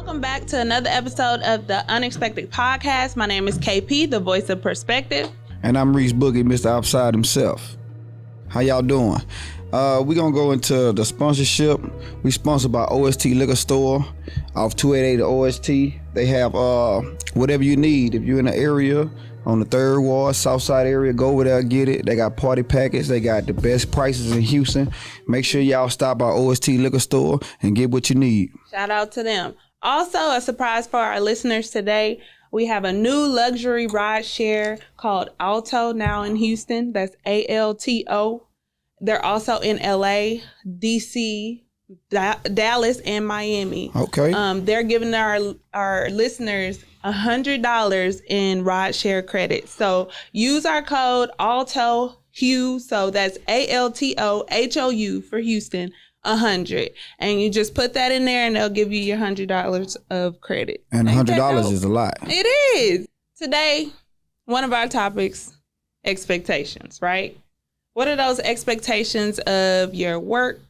Welcome back to another episode of the Unexpected podcast. My name is KP, the voice of perspective. And I'm Reese Boogie, Mr. Outside himself. How y'all doing? We're going to go into the sponsorship. We sponsored by OST Liquor Store off 288 OST. They have whatever you need. If you're in the area, on the 3rd Ward, Southside area, go over there, get it. They got party packets. They got the best prices in Houston. Make sure y'all stop by OST Liquor Store and get what you need. Shout out to them. Also, a surprise for our listeners today. We have a new luxury ride share called Alto now in Houston. That's ALTO. They're also in LA, DC, Dallas, and Miami. Okay. They're giving our listeners $100 in ride share credit. So use our code ALTOHOU. So that's ALTOHOU for Houston. 100, and you just put that in there and they'll give you your $100 of credit. And $100 is a lot. It is. Today, one of our topics, expectations, right? What are those expectations of your work,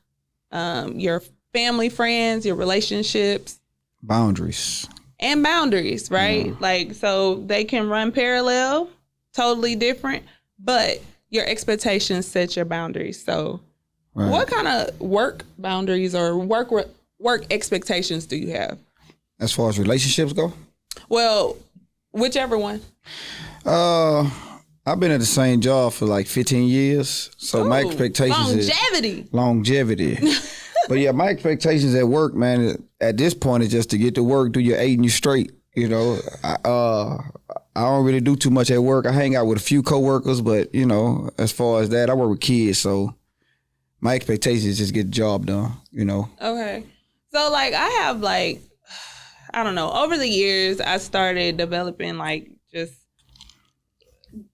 your family, friends, your relationships? Boundaries, right? Yeah. Like, so they can run parallel, totally different, but your expectations set your boundaries. So right. What kind of work boundaries or work expectations do you have? As far as relationships go? Well, whichever one. I've been at the same job for like 15 years. So my expectations longevity. But yeah, my expectations at work, man, at this point is just to get to work, do your 8 and you straight. You know, I don't really do too much at work. I hang out with a few coworkers, but you know, as far as that, I work with kids, so my expectations is just get the job done, you know. Okay. So, like, I have, like, I don't know, over the years, I started developing, like, just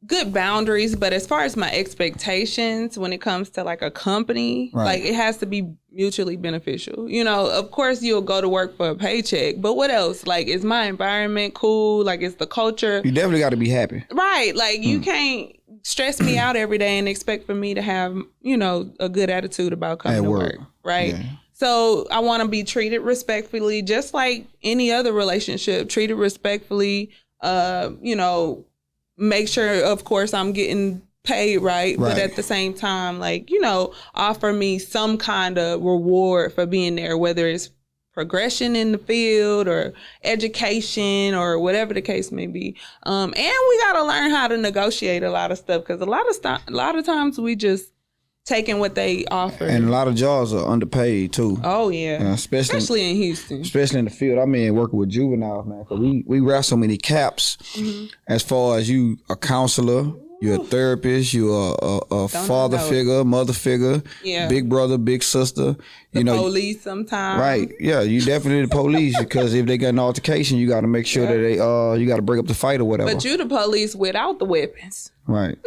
good boundaries. But as far as my expectations, when it comes to, like, a company, right. like, it has to be mutually beneficial. You know, of course, you'll go to work for a paycheck. But what else? Like, is my environment cool? Like, is the culture? You definitely got to be happy. Right. Like, you can't stress me out every day and expect for me to have, you know, a good attitude about coming to work, right? Yeah. So I want to be treated respectfully, just like any other relationship, treated respectfully, you know, make sure, of course, I'm getting paid right, but at the same time, like, you know, offer me some kind of reward for being there, whether it's progression in the field or education or whatever the case may be. And we got to learn how to negotiate a lot of stuff, because a lot of times we just taking what they offer. And a lot of jobs are underpaid too. Oh yeah. Especially in Houston. Especially in the field. I mean, working with juveniles, man, because we wear so many caps as far as you a counselor, you're a therapist, you're a father figure, mother figure, big brother, big sister. The police sometimes. Right. Yeah, you definitely the police, because if they got an altercation, you got to make sure that they you got to break up the fight or whatever. But you the police without the weapons. Right.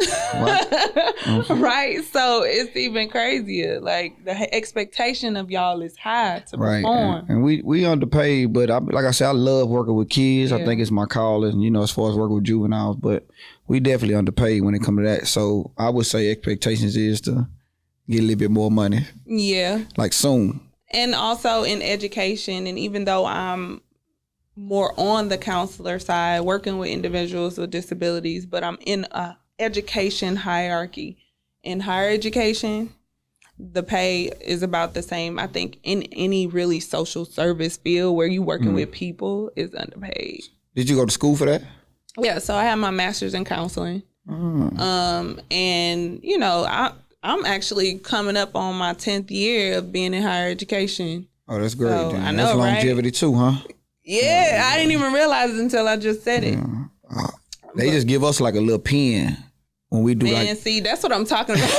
Right. So it's even crazier. Like, the expectation of y'all is high to perform. And we underpaid, but like I said, I love working with kids. I think it's my calling, you know, as far as working with juveniles, but we definitely underpaid when it comes to that. So I would say expectations is to get a little bit more money. Yeah. Like soon. And also in education, and even though I'm more on the counselor side, working with individuals with disabilities, but I'm in a education hierarchy. In higher education, the pay is about the same. I think in any really social service field where you working with people is underpaid. Did you go to school for that? Yeah, so I have my master's in counseling. And you know, I'm actually coming up on my 10th year of being in higher education. Oh, that's great. So, I know, that's longevity too, huh? Yeah, I didn't even realize it until I just said it. They just give us like a little pen when we do see, that's what I'm talking about.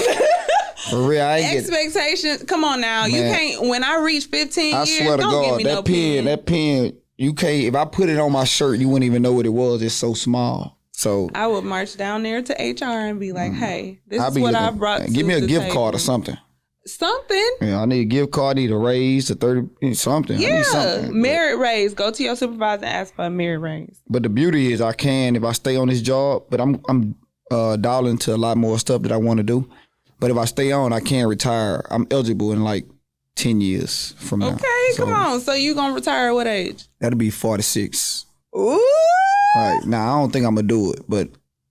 For real, I ain't expectations. Come on now, you can't. When I reach 15 years, I swear to God, give me no pen. That pen, you can't. If I put it on my shirt, you wouldn't even know what it was. It's so small. So I would march down there to HR and be like, "Hey, this is what I brought. Give me a gift table. card or something. Something. Yeah, I need a gift card. I need a raise to 30 something. Yeah, I need something. Merit raise. Go to your supervisor and ask for a merit raise. But the beauty is, I can if I stay on this job. But I'm dialing to a lot more stuff that I want to do. But if I stay on, I can retire. I'm eligible in like 10 years from now. Okay, come on. So you gonna retire at what age? That'll be 46. Ooh. Right. Now, I don't think I'm going to do it, but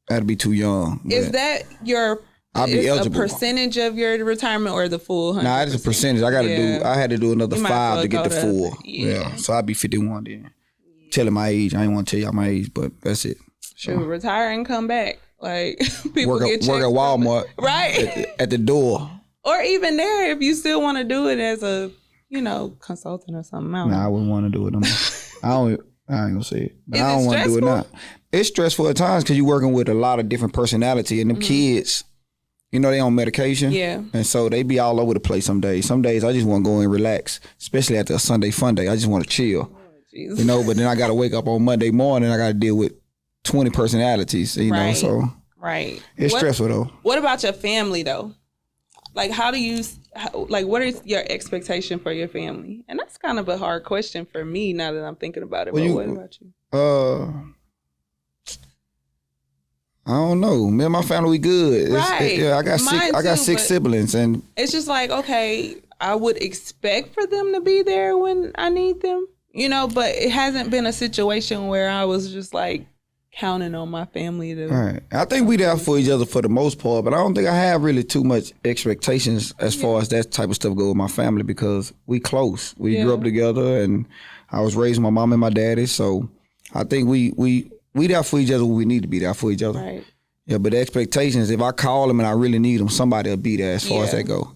that'll be too young. Is that your... I'll be eligible. A percentage of your retirement or the full 100%? Nah, it's a percentage. I had to do another 5 to get the full. Yeah. So I'll be 51 then. Telling my age. I ain't want to tell y'all my age, but that's it. So. Shoot, retire and come back. Like, people work at Walmart. Right. At the door. Or even there, if you still want to do it as a, consultant or something. Nah, I wouldn't want to do it no more. I ain't gonna say it. But I don't want to do it now. It's stressful at times because you're working with a lot of different personality, and them kids, they on medication. Yeah. And so they be all over the place some days. Some days I just want to go and relax, especially after a Sunday fun day. I just want to chill. But then I got to wake up on Monday morning. I got to deal with 20 personalities, know, so. Right. It's stressful though. What about your family though? Like, what is your expectation for your family? And that's kind of a hard question for me now that I'm thinking about it. What about you? I don't know. Me and my family, we good. Right. I got six siblings, and it's just like, okay, I would expect for them to be there when I need them, but it hasn't been a situation where I was just like counting on my family to. Right. I think we there for each other for the most part, but I don't think I have really too much expectations as far as that type of stuff go with my family because we close. We grew up together, and I was raised with my mom and my daddy, so I think we there for each other when we need to be there for each other. Right. Yeah, but the expectations, if I call them and I really need them, somebody will be there as far as that go.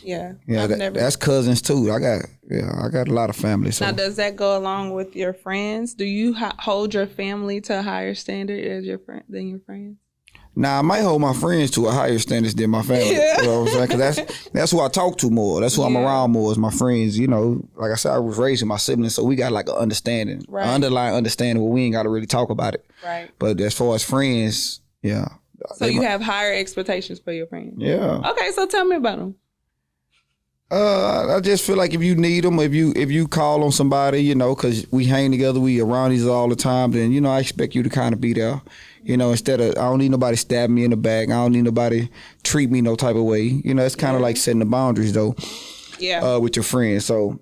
Yeah. That's cousins too. I got a lot of family. So. Now, does that go along with your friends? Do you hold your family to a higher standard as than your friends? Nah, I might hold my friends to a higher standard than my family. Yeah. You know what I'm saying? Because that's who I talk to more. That's who I'm around more is my friends. Like I said, I was raised with my siblings, so we got like an understanding, an underlying understanding where we ain't got to really talk about it. Right. But as far as friends, yeah. So you have higher expectations for your friends? Yeah. Okay, so tell me about them. I just feel like if you need them, if you call on somebody, because we hang together, we around each other all the time, then, I expect you to kind of be there. Instead of, I don't need nobody stabbing me in the back. I don't need nobody treat me no type of way. It's kind of like setting the boundaries, though. Yeah. With your friends. So,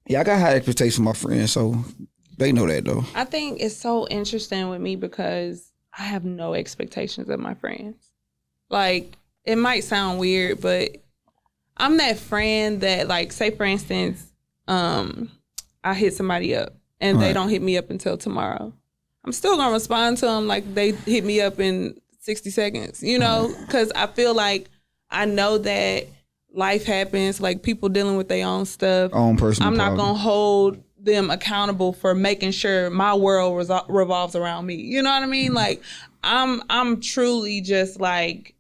I got high expectations for my friends, so they know that, though. I think it's so interesting with me because I have no expectations of my friends. Like, it might sound weird, but I'm that friend that, like, say, for instance, I hit somebody up and they don't hit me up until tomorrow. I'm still going to respond to them like they hit me up in 60 seconds, because I feel like I know that life happens, like people dealing with their own stuff. Own personal I'm not going to hold them accountable for making sure my world revolves around me. You know what I mean? Like, I'm truly just like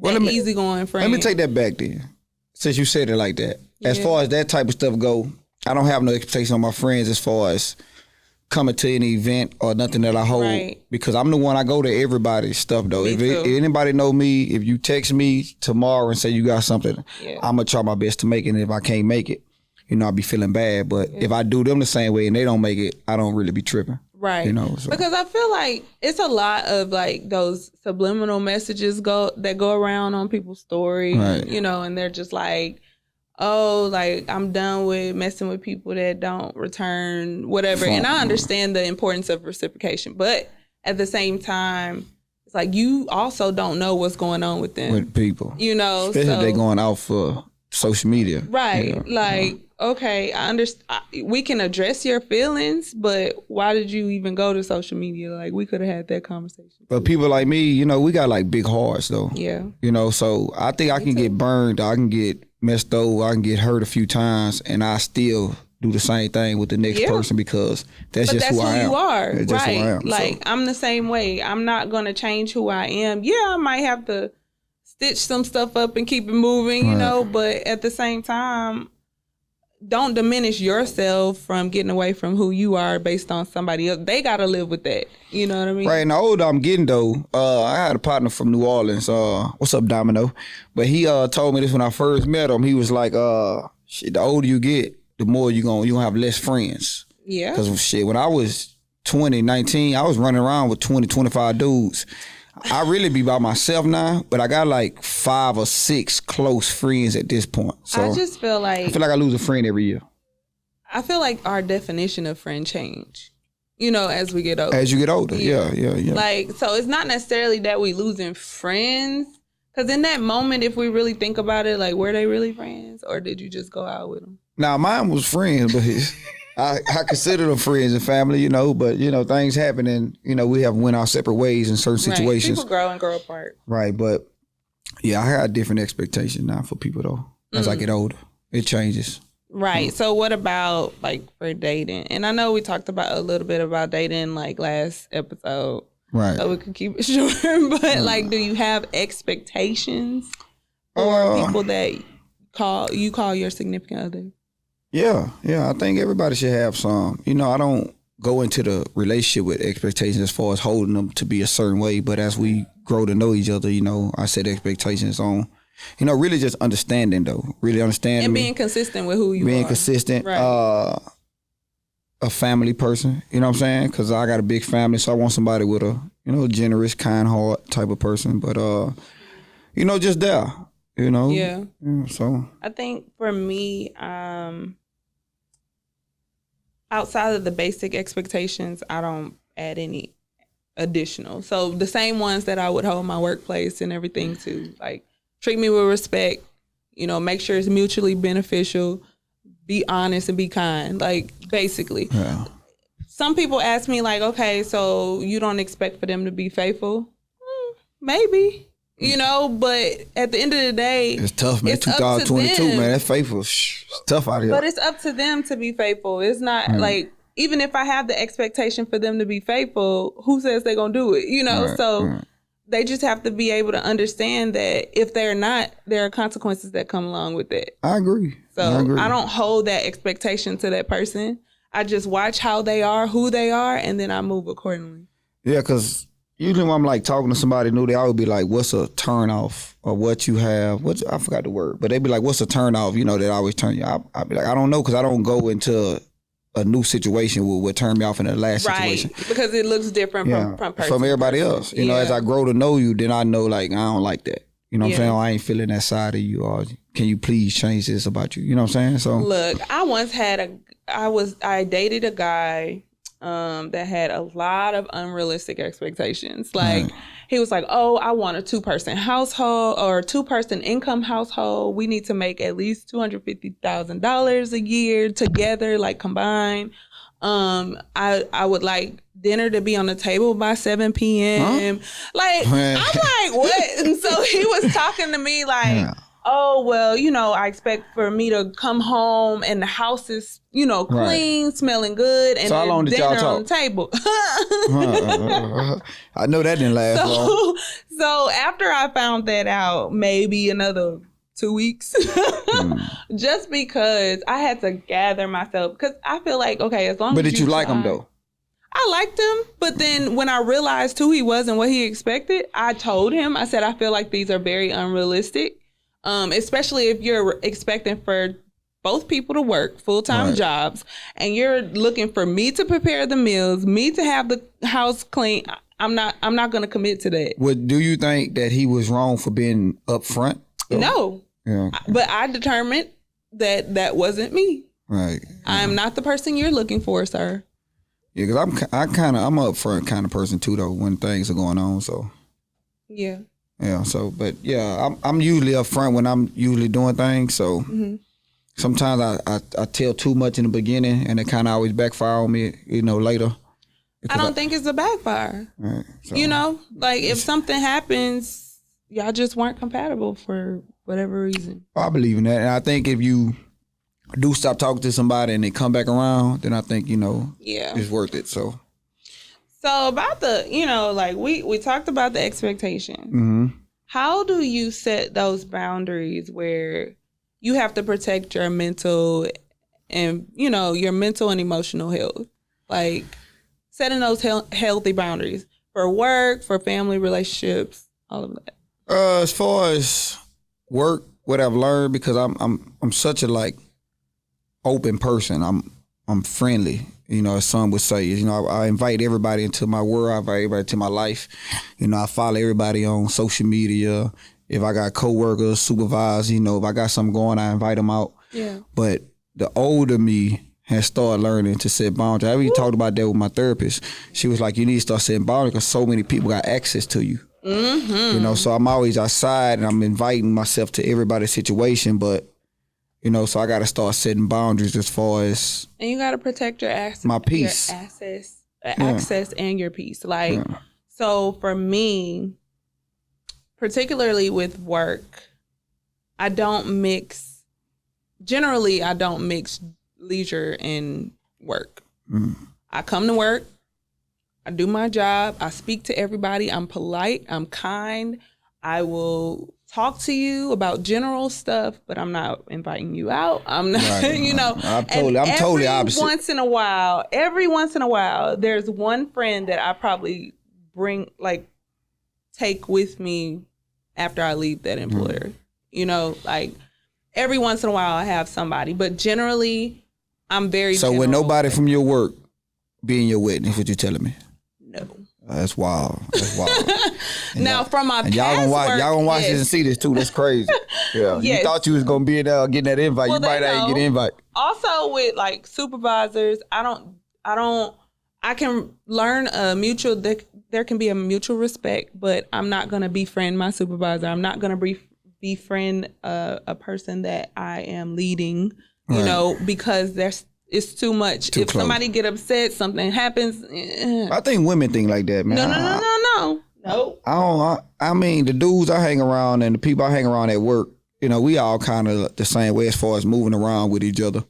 easygoing friend. Let me take that back then, since you said it like that. As far as that type of stuff go, I don't have no expectation on my friends as far as coming to any event or nothing that I hold, because I'm the one, I go to everybody's stuff though. If anybody know me, if you text me tomorrow and say you got something, I'm gonna try my best to make it. And if I can't make it, I'll be feeling bad. But if I do them the same way and they don't make it, I don't really be tripping. Right. So. Because I feel like it's a lot of like those subliminal messages that go around on people's stories, and they're just like, oh, like, I'm done with messing with people that don't return whatever. And I understand the importance of reciprocation, but at the same time, it's like you also don't know what's going on with them. With people. Especially if they're going out for social media. Right. Okay, I understand. We can address your feelings, but why did you even go to social media? Like, we could have had that conversation. But people like me, we got like big hearts though. Yeah. So I think I can get burned. I can get messed over. I can get hurt a few times, and I still do the same thing with the next person because that's who I am. You are. That's just who I am. Like, I'm the same way. I'm not going to change who I am. Yeah, I might have to stitch some stuff up and keep it moving, but at the same time, don't diminish yourself from getting away from who you are based on somebody else. They got to live with that. You know what I mean? Right. And the older I'm getting, though, I had a partner from New Orleans. What's up, Domino? But he told me this when I first met him. He was like, shit, the older you get, the more you're going to have less friends. Yeah. Because, shit, when I was 20, 19, I was running around with 20, 25 dudes. I really be by myself now, but I got like 5 or 6 close friends at this point. So I just feel like I lose a friend every year. I feel like our definition of friend change, as we get older. As you get older, yeah. Like, so it's not necessarily that we losing friends, because in that moment, if we really think about it, like, were they really friends, or did you just go out with them? Now, mine was friends, but I consider them friends and family, but, things happen and, we have went our separate ways in certain situations. People grow and grow apart. Right, but, yeah, I got different expectations now for people, though. As I get older, it changes. Right. So what about, like, for dating? And I know we talked about a little bit about dating, like, last episode. Right. So we could keep it short. But, like, do you have expectations for people that you call your significant other? Yeah. I think everybody should have some. I don't go into the relationship with expectations as far as holding them to be a certain way. But as we grow to know each other, I set expectations on, really just understanding, though. Really understanding. And being consistent with who you are. Being consistent. Right. A family person, you know what I'm saying? Because I got a big family, so I want somebody with a, generous, kind heart type of person. But, just there, Yeah. So. I think for me, outside of the basic expectations, I don't add any additional. So the same ones that I would hold my workplace and everything to, like, treat me with respect, make sure it's mutually beneficial, be honest and be kind, like, basically. Yeah. Some people ask me, like, okay, so you don't expect for them to be faithful? Maybe. But at the end of the day, it's tough, man. 2022, man. That's faithful. It's tough out here. But it's up to them to be faithful. It's not like, even if I have the expectation for them to be faithful, who says they're going to do it? They just have to be able to understand that if they're not, there are consequences that come along with it. I agree. So I don't hold that expectation to that person. I just watch how they are, who they are, and then I move accordingly. Yeah, because usually when I'm like talking to somebody new, they always be like, what's a turn off or what you have? I forgot the word, but they be like, what's a turn off? That always turn you. I be like, I don't know, because I don't go into a new situation would turn me off in the last situation. Right, because it looks different from person. From everybody else. As I grow to know you, then I know, like, I don't like that. What I'm saying? I ain't feeling that side of you, or can you please change this about you? You know what I'm saying? So look, I once had I dated a guy that had a lot of unrealistic expectations. Like, he was like, oh, I want a 2-person household or 2-person income household. We need to make at least $250,000 a year together, like, combined. I would like dinner to be on the table by 7 p.m. Huh? Like, I'm like, what? And so he was talking to me like, oh, well, I expect for me to come home and the house is, clean, smelling good, and so then dinner talk? on the table. I know that didn't last long. So after I found that out, maybe another 2 weeks, just because I had to gather myself, because I feel like, okay, as long as But did you like him, though? I liked him, but then when I realized who he was and what he expected, I told him, I said, I feel like these are very unrealistic. Especially if you're expecting for both people to work full-time jobs and you're looking for me to prepare the meals, me to have the house clean. I'm not going to commit to that. Well, do you think that he was wrong for being upfront? No. Yeah. But I determined that wasn't me. Right. I'm not the person you're looking for, sir. Yeah, because I'm an upfront kind of person too, though, when things are going on. So. Yeah. Yeah. So, but yeah, I'm usually upfront when I'm usually doing things. So sometimes I tell too much in the beginning, and it kind of always backfire on me, later. I don't think it's a backfire. Right. So, like if something happens, y'all just weren't compatible for whatever reason. I believe in that, and I think if you do stop talking to somebody and they come back around, then I think, it's worth it. So about the, like we talked about the expectation. Mm-hmm. How do you set those boundaries where you have to protect your mental and, your mental and emotional health? Like setting those healthy boundaries for work, for family relationships, all of that. As far as work, what I've learned, because I'm such a open person. I'm friendly. You know, as some would say, you know, I invite everybody into my world. I invite everybody into my life. You know, I follow everybody on social media. If I got coworkers, supervisors, you know, if I got something going, I invite them out. Yeah. But the older me has started learning to set boundaries. I really talked about that with my therapist. She was like, you need to start setting boundaries because so many people got access to you. Mm-hmm. You know, so I'm always outside and I'm inviting myself to everybody's situation, but you know, so I got to start setting boundaries as far as... And you got to protect your access. My peace. Your access and your peace. Like, so for me, particularly with work, generally I don't mix leisure and work. I come to work, I do my job, I speak to everybody, I'm polite, I'm kind, I will talk to you about general stuff, but I'm not inviting you out. I'm not, you know. I'm totally opposite. Every once in a while, there's one friend that I probably take with me after I leave that employer. You know, like every once in a while I have somebody, but generally I'm very So when nobody from your work be in your witness, what you telling me? No. That's wild. Now, from my past y'all gonna watch yes. this and see this too. That's crazy. Yeah, yes. You thought you was gonna be in there getting that invite. Well, you might not get an invite. Also, with like supervisors, I can learn a mutual. There can be a mutual respect, but I'm not gonna befriend my supervisor. I'm not gonna befriend a person that I am leading. You know, because it's too much. If close. Somebody get upset, something happens. I think women think like that, man. No. I mean, the dudes I hang around and the people I hang around at work, you know, we all kind of the same way as far as moving around with each other.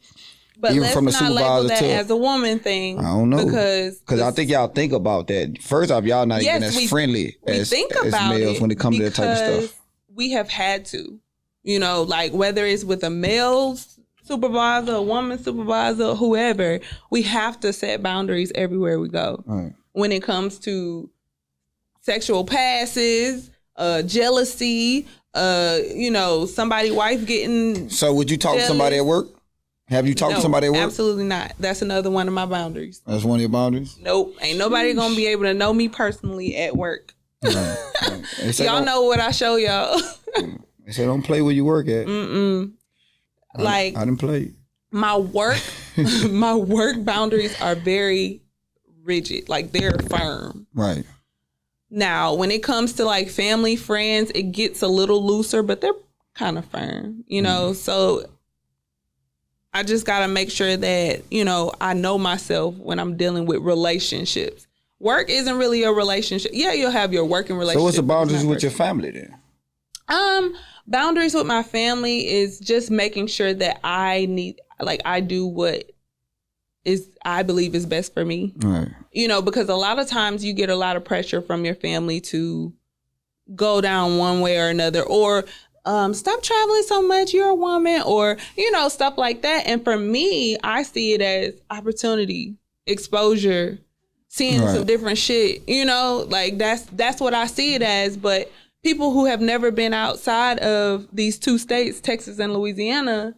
But even let's from the not label that as a woman thing. I don't know. Because I think y'all think about that. First off, y'all not even as friendly as males when it comes to that type of stuff. We have had to, you know, like whether it's with a male supervisor, a woman supervisor, whoever, we have to set boundaries everywhere we go. Right. When it comes to sexual passes, jealousy, you know, somebody's wife getting... So would you talk to somebody at work? Have you talked to somebody at work? Absolutely not. That's another one of my boundaries. That's one of your boundaries? Nope. Ain't nobody gonna be able to know me personally at work. Right. Y'all know what I show y'all. They say don't play where you work at. Like I didn't play. My work boundaries are very rigid. Like they're firm. Right. Now, when it comes to like family, friends, it gets a little looser, but they're kind of firm, you know? So I just got to make sure that, you know, I know myself when I'm dealing with relationships. Work isn't really a relationship. Yeah, you'll have your working relationship. So what's the boundaries with your family then? Boundaries with my family is just making sure that I do what I believe is best for me. Right. You know, because a lot of times you get a lot of pressure from your family to go down one way or another, or stop traveling so much, you're a woman, or, you know, stuff like that. And for me, I see it as opportunity, exposure, seeing some different shit, you know, like that's what I see it as. But people who have never been outside of these two states, Texas and Louisiana,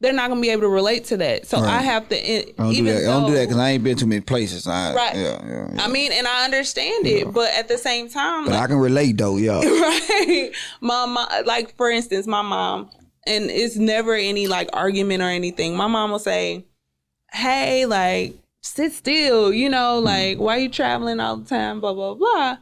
they're not going to be able to relate to that. So I have to... I don't do that because I ain't been to many places. Right. Yeah. I mean, and I understand it, but at the same time... But I can relate though, yeah. Right. My mom, like for instance, my mom, and it's never any like argument or anything. My mom will say, hey, like, sit still, you know, like, why you traveling all the time, blah, blah, blah.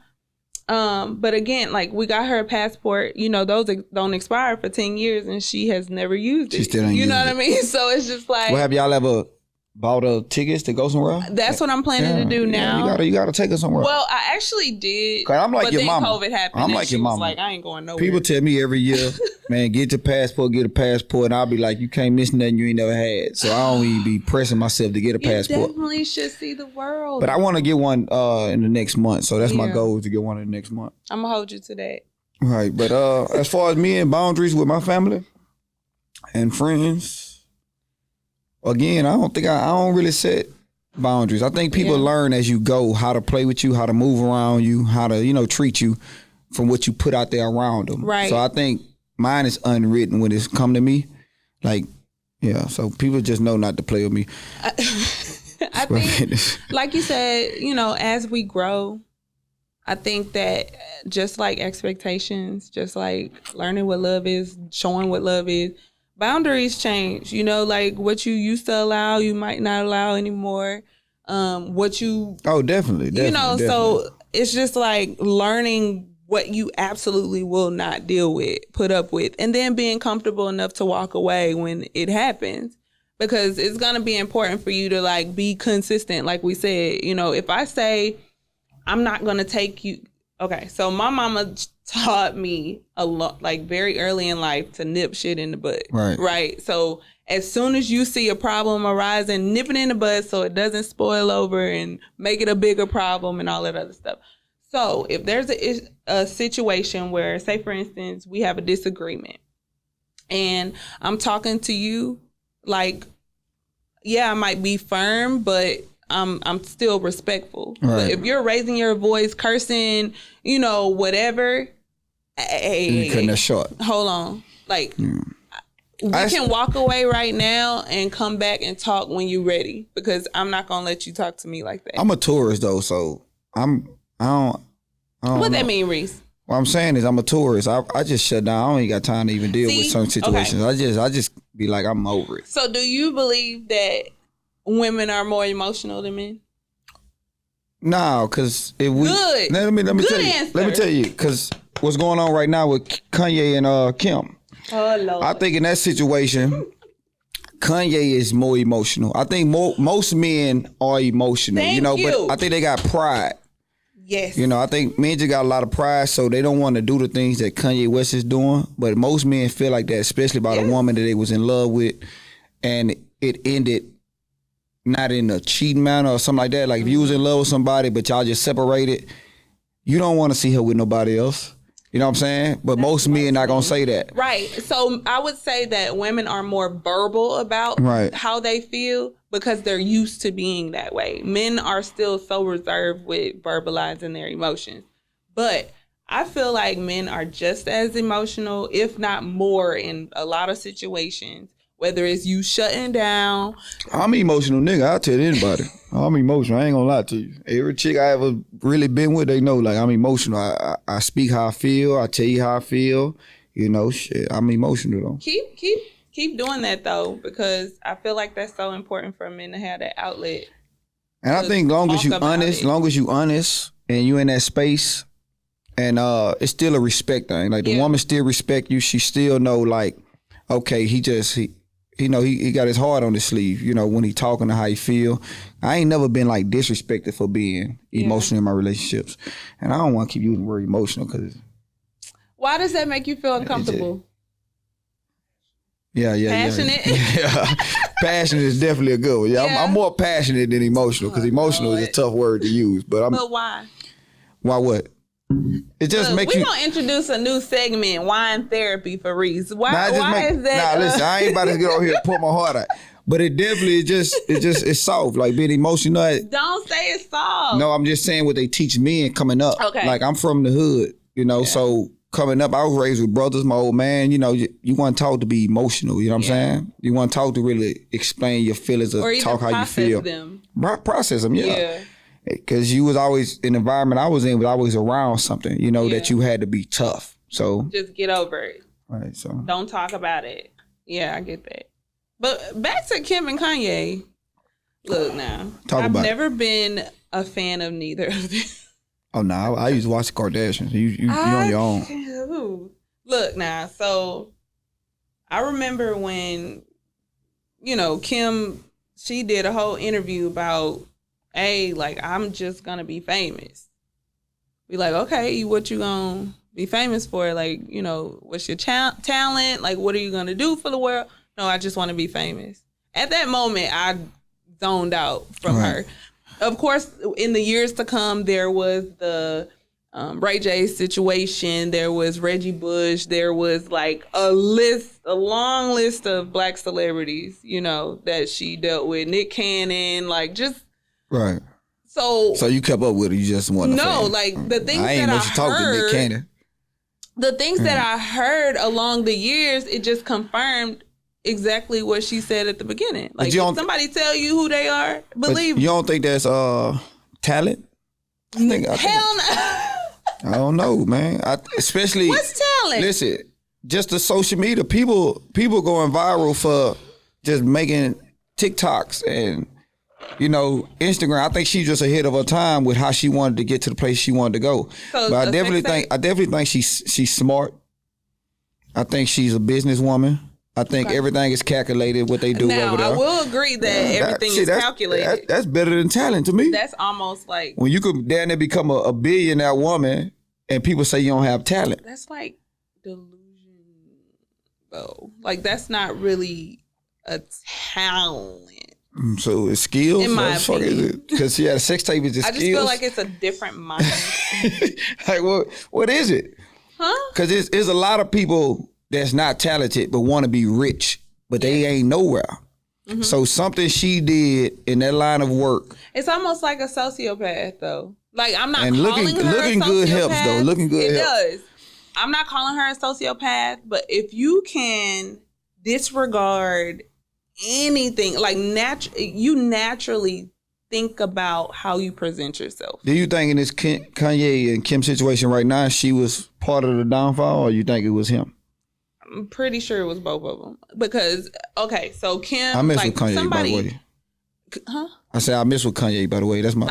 But again, like we got her a passport, you know, those don't expire for 10 years and she has never used it. She still ain't used it. You know what I mean? So it's just like... Well, have y'all ever bought tickets to go somewhere? That's what I'm planning to do now. You gotta take her somewhere. Well, I actually did. Cause I'm like but your then mama. COVID happened. I'm like your mama. Like, I ain't going nowhere. People tell me every year, man, get a passport, and I'll be like, you can't miss nothing you ain't never had. So I don't even be pressing myself to get a passport. You definitely should see the world. But I want to get one in the next month. So that's my goal, is to get one in the next month. I'm gonna hold you to that. Right, but as far as me and boundaries with my family and friends, again, I don't really set boundaries. I think people learn as you go how to play with you, how to move around you, how to, you know, treat you from what you put out there around them. Right. So I think mine is unwritten when it's come to me. Like, yeah, so people just know not to play with me. I think, like you said, as we grow, I think that just like expectations, just like learning what love is, showing what love is, boundaries change. Like what you used to allow, you might not allow anymore. Definitely. So it's just like learning what you absolutely will not deal with, put up with, and then being comfortable enough to walk away when it happens. Because it's going to be important for you to like be consistent. Like we said, if I say I'm not going to take you. Okay. So my mama taught me a lot, like very early in life, to nip shit in the bud. Right. So as soon as you see a problem arising, nip it in the bud so it doesn't spoil over and make it a bigger problem and all that other stuff. So if there's a situation where, say for instance, we have a disagreement and I'm talking to you, like, yeah, I might be firm, but I'm still respectful. Right. But if you're raising your voice, cursing, whatever, you cutting that short. Hold on. Like, we can walk away right now and come back and talk when you're ready, because I'm not going to let you talk to me like that. I'm a tourist, though, so I don't What know. that mean, Reese? What I'm saying is I'm a tourist. I just shut down. I don't even got time to even deal with certain situations. Okay. I just be like, I'm over it. So do you believe that women are more emotional than men? No, because if we Good. Let me tell you. Answer. Let me tell you, because what's going on right now with Kanye and Kim. Oh Lord. I think in that situation, Kanye is more emotional. I think most men are emotional. Thank you. But I think they got pride. Yes. I think men just got a lot of pride, so they don't want to do the things that Kanye West is doing. But most men feel like that, especially about a woman that they was in love with, and it ended not in a cheating manner or something like that. Like if you was in love with somebody, but y'all just separated, you don't want to see her with nobody else. You know what I'm saying? But most men not gonna say that. Right. So I would say that women are more verbal about how they feel because they're used to being that way. Men are still so reserved with verbalizing their emotions. But I feel like men are just as emotional, if not more, in a lot of situations. Whether it's you shutting down. I'm an emotional nigga. I'll tell anybody. I'm emotional. I ain't gonna lie to you. Every chick I ever really been with, they know, like, I'm emotional. I speak how I feel. I tell you how I feel. Shit. I'm emotional, though. Keep doing that, though, because I feel like that's so important for men to have that outlet. And I think long as you honest and you in that space, and it's still a respect thing. Like, the woman still respect you. She still know, like, okay, he got his heart on his sleeve, when he talking to how he feel. I ain't never been like disrespected for being emotional in my relationships. And I don't want to keep using the word emotional because. Why does that make you feel uncomfortable? Yeah. Passionate? Yeah. Passionate is definitely a good one. Yeah. I'm more passionate than emotional because emotional is a tough word to use. But why? Why what? It just makes you. We're gonna introduce a new segment, wine therapy for Reese. Why is that? Listen, I ain't about to get over here and pour my heart out. But it definitely it's soft. Like being emotional. Don't say it's soft. No, I'm just saying what they teach me and coming up. Okay. Like I'm from the hood, so coming up, I was raised with brothers, my old man, you want to talk to be emotional, you know what I'm saying? You want to talk to really explain your feelings or talk how you feel. Them. Process them, yeah. Because you was always, in the environment I was in, was always around something, that you had to be tough. So just get over it. Right, so. Don't talk about it. Yeah, I get that. But back to Kim and Kanye. Look now. I've never been a fan of neither of them. Oh, no, I used to watch the Kardashians. You on your own. Look now, so I remember when, Kim, she did a whole interview about, hey, like, I'm just going to be famous. Be like, okay, what you going to be famous for? Like, what's your talent? Like, what are you going to do for the world? No, I just want to be famous. At that moment, I zoned out from her. Of course, in the years to come, there was the Ray J situation. There was Reggie Bush. There was like a long list of black celebrities, that she dealt with. Nick Cannon, like just. Right. So you kept up with it. You just wanted to. No, like the things I ain't that know I she talked to Nick Cannon. The things that I heard along the years, it just confirmed exactly what she said at the beginning. Like, if somebody tell you who they are, believe you don't think that's talent? Hell no. I don't know, man. Especially what's talent? Listen, just the social media, people going viral for just making TikToks and Instagram. I think she's just ahead of her time with how she wanted to get to the place she wanted to go. So but I definitely think she's smart. I think she's a businesswoman. I think everything is calculated what they do over there. I will agree that everything is calculated. That's better than talent to me. That's almost like when you could damn near become a billionaire woman and people say you don't have talent. That's like delusion, though. Like, that's not really a talent. So it's skills? In my opinion. Because she had a sex tape, is it skills? I just feel like it's a different mind. Like, what is it? Huh? Because there's a lot of people that's not talented but want to be rich, but they ain't nowhere. Mm-hmm. So something she did in that line of work. It's almost like a sociopath, though. Like, I'm not calling her a sociopath. Looking good helps, though. Looking good helps. It does. I'm not calling her a sociopath, but if you can disregard anything, like you naturally think about how you present yourself. Do you think in this Kanye and Kim situation right now, she was part of the downfall, or you think it was him? I'm pretty sure it was both of them. Because, okay, so Kim... I mess with Kanye, by the way. Huh? I said I mess with Kanye, by the way. That's my...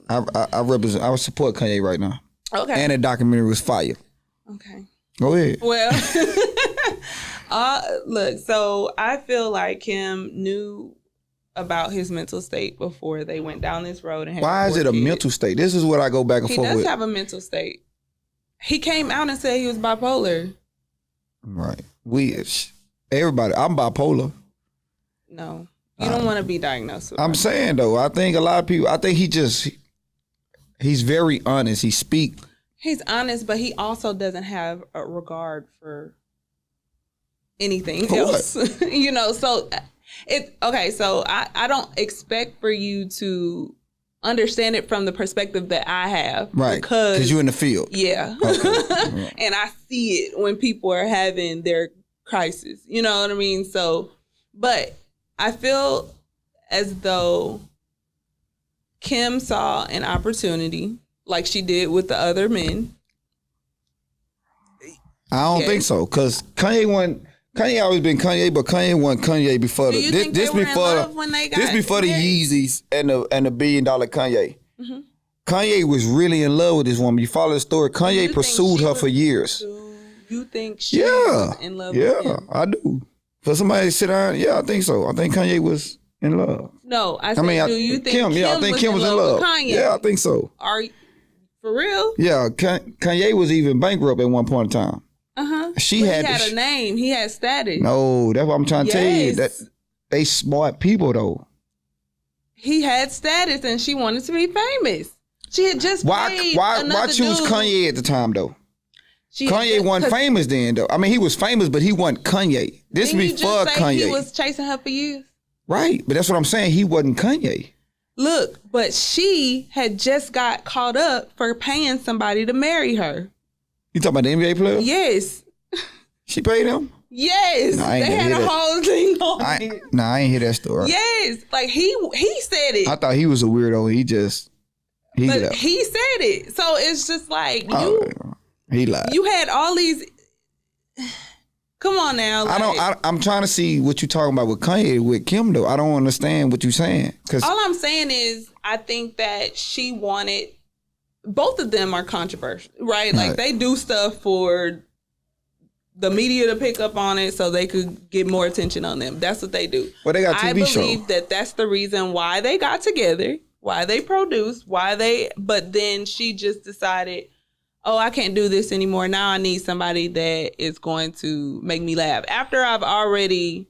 I represent... I support Kanye right now. Okay. And the documentary was fire. Okay. Go ahead. Well, look, so I feel like Kim knew about his mental state before they went down this road. And why is it a mental state? This is what I go back and forth with. He does have a mental state. He came out and said he was bipolar. Right. Everybody, I'm bipolar. No. You don't want to be diagnosed with I'm saying, though, I think a lot of people, I think he's very honest. He's honest, but he also doesn't have a regard for anything else. So so I don't expect for you to understand it from the perspective that I have. Right. Because you're in the field. Yeah. Okay. Right. And I see it when people are having their crisis. You know what I mean? So, but I feel as though Kim saw an opportunity like she did with the other men. I don't think so. Because Kanye always been Kanye, but Kanye wasn't Kanye before the Yeezys and the $1 billion Kanye. Mm-hmm. Kanye was really in love with this woman. You follow the story. Kanye pursued her for years. You think she was in love with him? Yeah, I do. For somebody to sit down, I think so. I think Kanye was in love. No, do you think Kim? I think Kim was in love with Kanye? Yeah, I think so. Are you for real? Yeah, Kanye was even bankrupt at one point in time. He had a name. He had status. No, that's what I'm trying to tell you. That they smart people though. He had status, and she wanted to be famous. She had just why choose Kanye at the time though? Kanye wasn't famous then though. I mean, he was famous, but he wasn't Kanye. This before Kanye. He was chasing her for years. Right, but that's what I'm saying. He wasn't Kanye. Look, but she had just got caught up for paying somebody to marry her. You talking about the NBA player? Yes. She paid him? Yes. No, they had a whole thing on it. I ain't hear that story. Yes. Like, he said it. I thought he was a weirdo. He said it. So it's just like, he lied. You had all these... Come on now. Like, I'm trying to see what you're talking about with Kanye, with Kim, though. I don't understand what you're saying. All I'm saying is, I think that she wanted... Both of them are controversial, right? Like, they do stuff for the media to pick up on it so they could get more attention on them. That's what they do. Well, they got TV show. I believe that that's the reason why they got together, why they produced, but then she just decided, oh, I can't do this anymore. Now I need somebody that is going to make me laugh. After I've already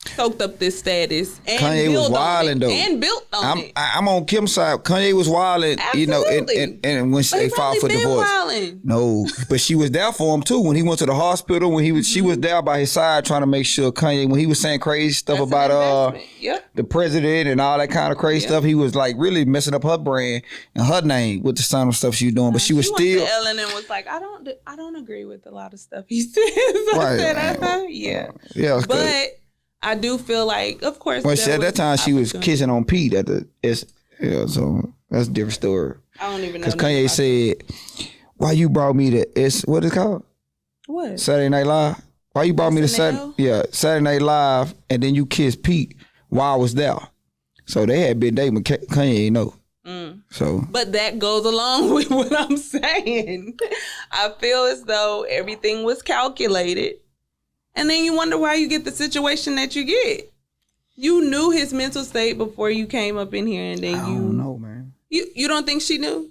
soaked up this status and Kanye was wilding though, and built on it. I'm on Kim's side. Kanye was wilding, you know, and when they filed for divorce, no, but she was there for him too. When he went to the hospital, she was there by his side trying to make sure Kanye, when he was saying crazy stuff about the president and all that kind of crazy stuff, he was like really messing up her brand and her name with the son of stuff she was doing. But she was still. Went to Ellen and was like, I don't agree with a lot of stuff he says. I said, yeah, but. Good. I do feel like, of course. Well, at that time, she was kissing on Pete so that's a different story. I don't even know. Because Kanye said, why you brought me to, what is it called? What? Saturday Night Live? Why you brought me to Saturday Night Live and then you kissed Pete while I was there? So they had been dating, but Kanye ain't know. So, but that goes along with what I'm saying. I feel as though everything was calculated. And then you wonder why you get the situation that you get. You knew his mental state before you came up in here, and then I don't know, man. You don't think she knew?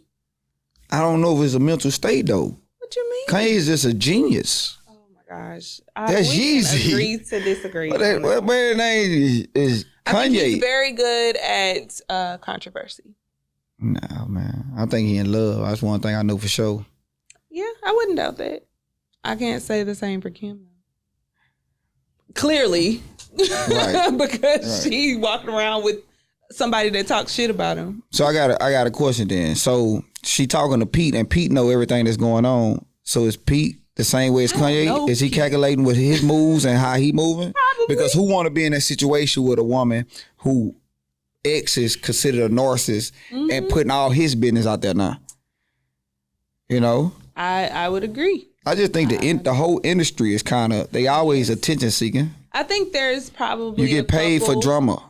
I don't know if it's a mental state though. What you mean? Kanye is just a genius. Oh my gosh, that's Yeezy. Agree to disagree. What man's name is Kanye? I think he's very good at controversy. No, man. I think he in love. That's one thing I know for sure. Yeah, I wouldn't doubt that. I can't say the same for Kim. Clearly, right. Because she walked around with somebody that talks shit about him. So I got a question then. So she talking to Pete, and Pete know everything that's going on. So is Pete the same way as Kanye? Is he calculating with his moves and how he moving? Probably. Because who want to be in a situation with a woman who ex is considered a narcissist and putting all his business out there now? You know? I would agree. I just think the whole industry is kind of, they always attention seeking. I think there's probably you get paid for drama.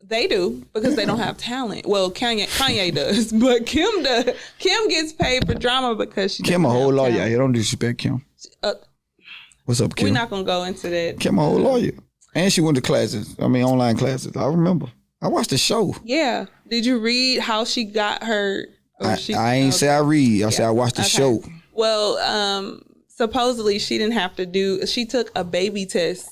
They do, because they don't have talent. Well, Kanye does, but Kim does. Kim gets paid for drama because she Kim a whole lawyer. You don't disrespect Kim. What's up, Kim? We're not gonna go into that. Kim a whole lawyer, and she went to classes. I mean, online classes. I remember. I watched the show. Yeah. Did you read how she got her? I ain't say I read. I said I watched the show. Well, supposedly she didn't have to she took a baby test,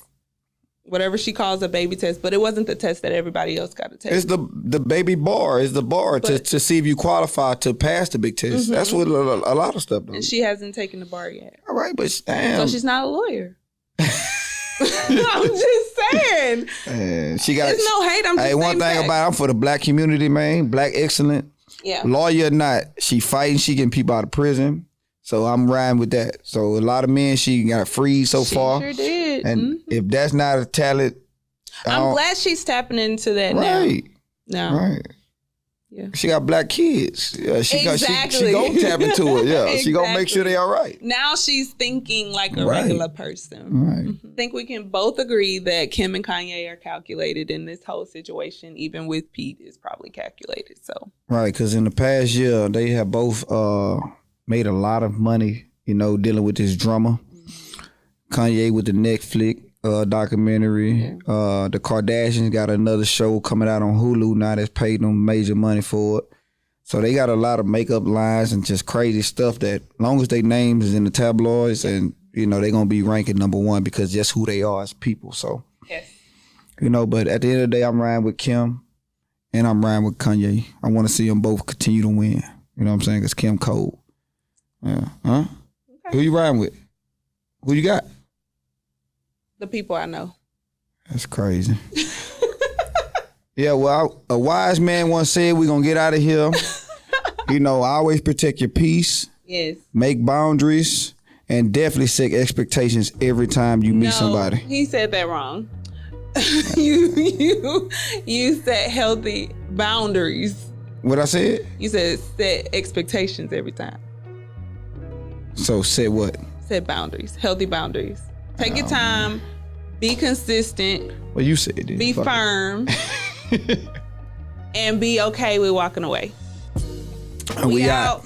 whatever she calls a baby test, but it wasn't the test that everybody else got to take. It's the baby bar. It's the bar to see if you qualify to pass the big test. That's what a lot of stuff does. And she hasn't taken the bar yet. All right, but damn. So she's not a lawyer. I'm just saying. She got. There's no hate. I'm just saying. One thing about I'm for the black community, man. Black excellent. Yeah. Lawyer or not, she fighting. She getting people out of prison. So I'm riding with that. So a lot of men she got freed so far. She sure did. And if that's not a talent, I'm glad she's tapping into that now. Right. Yeah. She got black kids. Yeah, she gonna tap into it. Yeah. Exactly. She gonna make sure they all right. Now she's thinking like a regular person. Right. I think we can both agree that Kim and Kanye are calculated in this whole situation, even with Pete is probably calculated. So right, because in the past year they have both made a lot of money, you know, dealing with this drama. Kanye with the Netflix documentary. The Kardashians got another show coming out on Hulu now that's paid them major money for it. So they got a lot of makeup lines and just crazy stuff that long as their names is in the tabloids and, you know, they're going to be ranking number one because just who they are as people. So, you know, but at the end of the day, I'm riding with Kim and I'm riding with Kanye. I want to see them both continue to win. You know what I'm saying? Because Kim cold. Yeah. Huh? Okay. Who you riding with? Who you got? The people I know. That's crazy. Yeah, well, a wise man once said we're going to get out of here. You know, always protect your peace. Yes. Make boundaries. And definitely set expectations every time you meet somebody. He said that wrong. You set healthy boundaries. What I said? You said set expectations every time. So set what? Set boundaries. Healthy boundaries. Take your time. Be consistent. Well, you said it. Be firm. And be okay with walking away. We out.